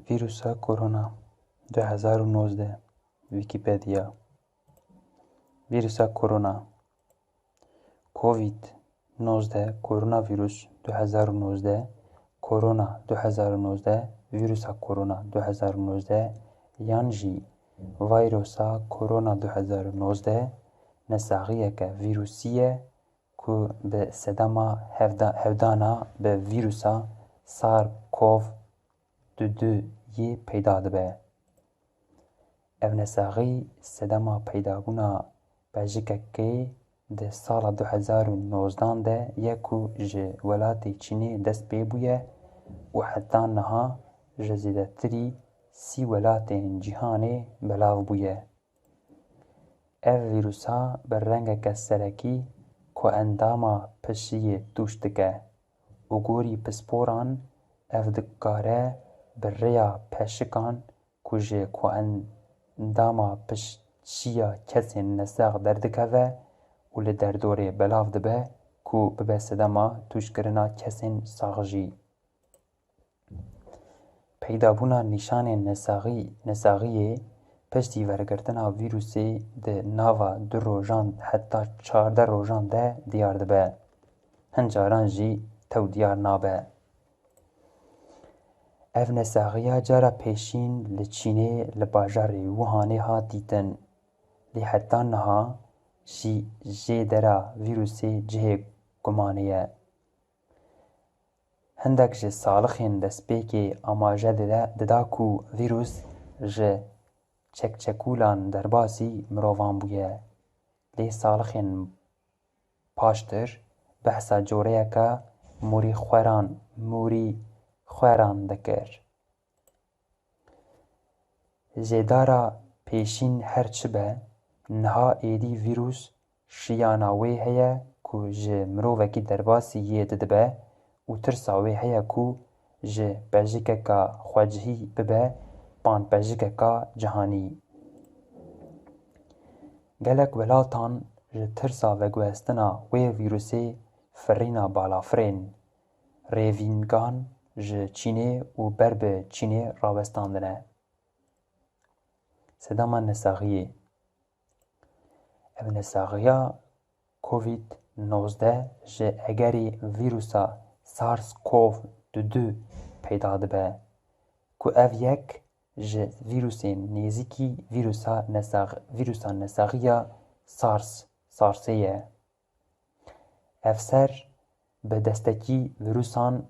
ویروسا کرونا 2019 ویکیپedیا ویروسا کرونا کووید-19 کرونا ویروس 2019 کرونا 2019 ویروسا کرونا 2019 یان جی ویروسا کرونا 2019 نساغیک ویروسیه که به سدما هفدانا به ویروسا SARS-CoV-2 یه پیدا دبه. او نساغی سدما پیدابونا بجیککی ده سال 2019 ده یکو جه ولاتی چینی دست پی بویه و حتی نها جزیده تری 30 ولاتین جهانی بلاو بویه. او ویروسا بر رنگ کسرکی که انداما پشیه توش دکه و گوری پسپوران او دکاره بر ریا پشکان که جه که انداما پشیه کسی نساغ دردکه و لدردوره بلاو دبه که ببه سدما توش کرنا کسی ساغجی. پیدابونا نشان نساغیه پشتی ورگرتنا ویروسی ده ناوا 2 روژان حتی 14 روژان ده دیار دبه. هنجاران جی تو دیار نابه. او نساغیه جارا پیشین لچینه لباجاری وحانه ها دیتن. لی حتی نها جی درا ویروسی جه گمانیه. هندک جه سالخین دست پیکی آماجه ددا کو ویروس جه چکولان درباسی مروان بویه. لی سالخین پاشتر بحثا جوره که موری خواران دکر. جدارا پیشین هرچه به نها ایدی ویروس شیاناوی هیا که جه مرووکی درباسی یه ددبه و ترساوی هیا که جه بجیکه که خواجهی ببه پان بجیکه که جهانی. گلک ولاتان جه ترسا وگوستنا وی ویروسی فرینا بالافرین ریوینگان جه چینه و برب چینه راوستاندنه. سداما نساغیه او نساغیا کووید-19 جه اگری ویروسا SARS-CoV-2 پیدا دبه که او یک جه ویروسین نیزیکی ویروسا نساغیا سارسیه. او سر به دستکی ویروسانن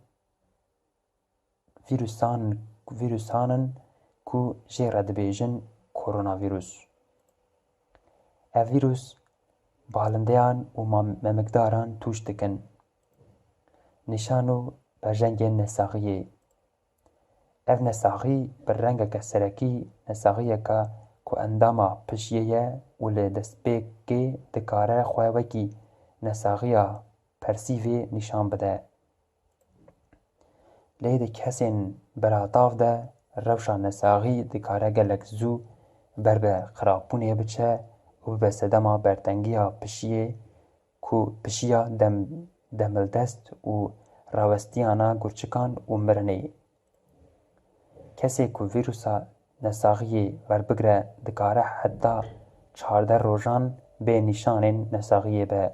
که جه ردبیجن کرونا ویروس. او ویروس بالندیان و ممقداران توش دکن. نشانو برجنگ نساغیه. او نساغی بر رنگ کسرکی نساغیه که انداما پشیه و لدست پیکی دکاره خواهوکی نساغیه پرسیوی نشان بده. لید کسین براتاف ده روشان نساغی دکاره گلک زو بر به خرابونه بچه و به سدما برتنگیه پشیه دملدست و راوستیانا گرچکان و مرنه. کسی که ویروسا نساغی ور بگره دکاره حتی 14 روژان به نشان نساغی به.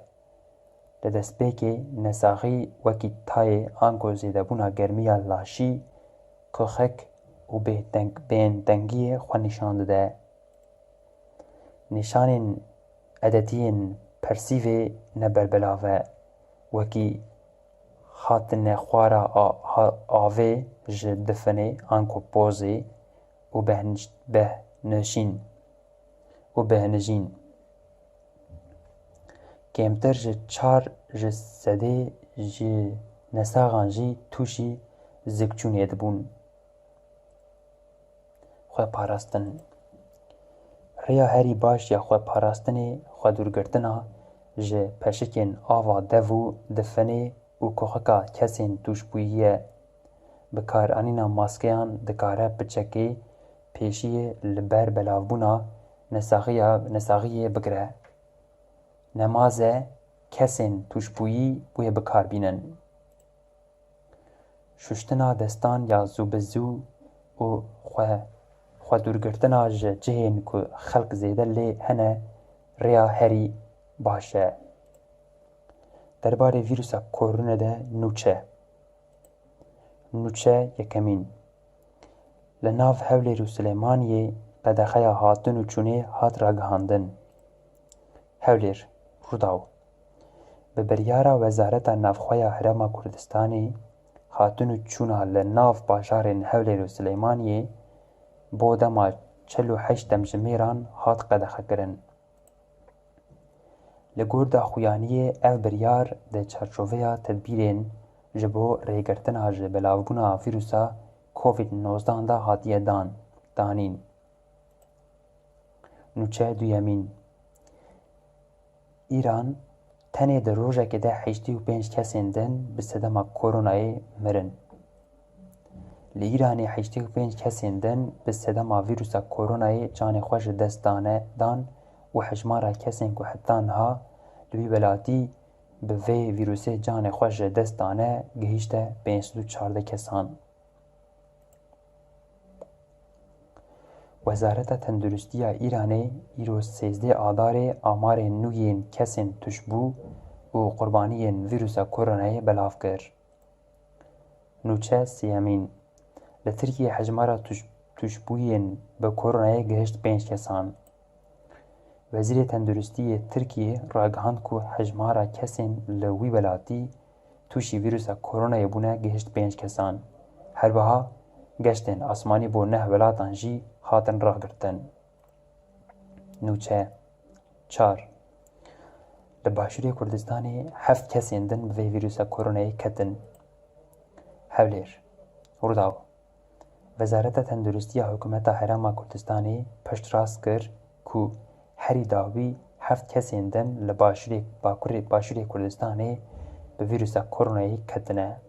لدست پیکی نساغی وکی تای آنکو زیده بونا گرمیا لاشی کخک و بین تنگی خواه نشان ده. نشان عددین پرسیوی نبربلاوه وکی خاطن خوارا آوه جه دفنه آنکو پوزه و بهنجین. کمتر جه 4 جه سده جه نساغان جی توشی زکچونه دبون. خواه پاراستن ریا هری باش یا خواه پاراستنه خواه دورگرتنا جه پشکین آوا دو دفنه و کخکا کسین توش بوییه. بکار آنینا ماسکیان دکاره بچکی پیشیه لبر بلاوبونا نساغیه بگره. نمازه کسین توش بویه بکار بینن. ششتنا دستان یا زو بزو û xwedûrgirtina ji cihên ku xelk zêde lê hene rêya herî baş e. Derbarê vîrusa koronayê de nûçe. Nûçe yekemîn: Li nav Hewlêr û Silêmaniyê qedexeya hatin û çûnê hat ragihandin. Hewlêr, Rûdaw: Bi biryara Wezareta Navxweya Herêma Kurdistanê, hatin û çûna li nav bajarên Hewlêr û Silêmaniyê bo dema 48 demjimêran hat qedexekirin. Li gor daxuyaniyê ev biryar di çarçoveya tedbîrên ji bo rêgirtina ji belavbûna vîrusa Covid-19 de hatiye danîn. Nûçe duyemîn: Îran tenê di rojekê de 85 kesên din bi sedema koronayê mirin. Li Îranê 85 kesên din bi sedema vîrusa koronayê canê xwe ji dest dan û hejmara kesên ku heta niha li wî welatî bi vê vîrusê canê xwe ji dest dane gihîşte 514 kesan. Wezareta Tendurustiya Îranê îro 13 adarê amarên nû yên kesên tuşbû û qurbaniyên vîrusa koronayê belav kir. Nûçe sêyemîn: Li Tirkiyê hejmara tuşbûyên bi koronayê gihîşt 5 kesan. Wezîrê Tendurustiyê Tirkiyê ragihand ku hejmara kesên li wî welatî tûşî vîrusa koronayê bûne gihîşt 5 kesan. Herwiha geştên asmanî bo 9 welatan jî hatin ragirtin. Nûçe 4: Li Başûrê Kurdistanê 7 kesên din bi vê vîrusa koronayê ketin. Hewlêr, Rûdaw: Wezareta Tendurustiya Hikûmeta Herêma Kurdistanê piştrast kir ku herî dawî 7 kesên din li Başûrê Kurdistanê bi vîrusa koronayê ketine.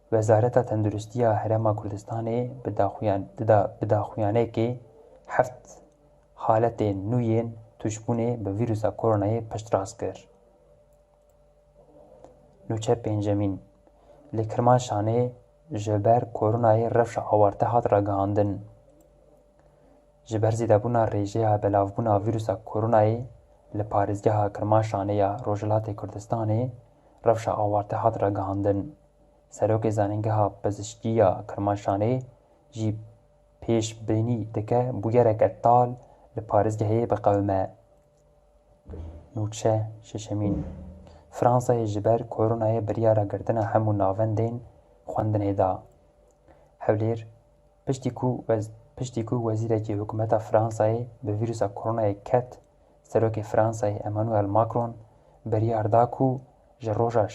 Wezareta Tendurustiya Herêma Kurdistanê bi daxuyanekê 7 haletên nû yên tuşbûnê bi vîrusa koronayê piştrast kir. Nûçe pêncemîn: Li Kirmaşanê ji ber koronayê rewşa awarte hat ragihandin. Ji ber zêdebûna rêjeya belavbûna vîrusa koronayê li parêzgeha Kirmaşanê ya Rojhilatê Kurdistanê rewşa awarte hat ragihandin. Serokê Zanîngeha Pizîşkî ya Kirmaşanê jî pêşbînî dike bûyereke tal li parêzgehê biqewime. Nûçe şeşemîn: Fransayê ji ber koronayê biryara girtina hemû navendên xwendinê da. Hewlêr: Piştî ku wezîrekî hikûmeta Fransayê bi vîrusa koronayê ket, Serokê Fransayê Emmanuel Macron biryar da ku ji roja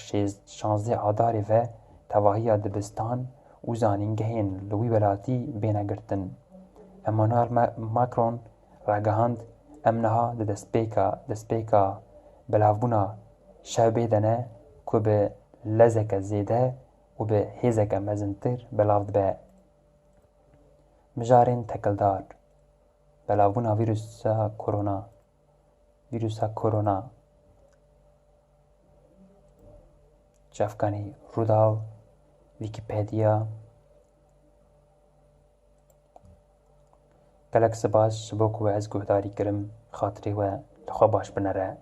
16 adarê ve tevahiya dibistan û zanîngehên li wî welatî bêne girtin. Emmanuel Macron ragihand em niha di destpêka belavbûna şewbê de ne ku bi lezeke zêde û bi hêzeke mezintir belav dibe. Mijarên tekildar: Belavbûna vîrusa korona. Çavkanî Rûdaw, Wîkîpedya. Gelek spas ji bo ku ez guhdarî kirim. Xatirê we li xwe baş binere.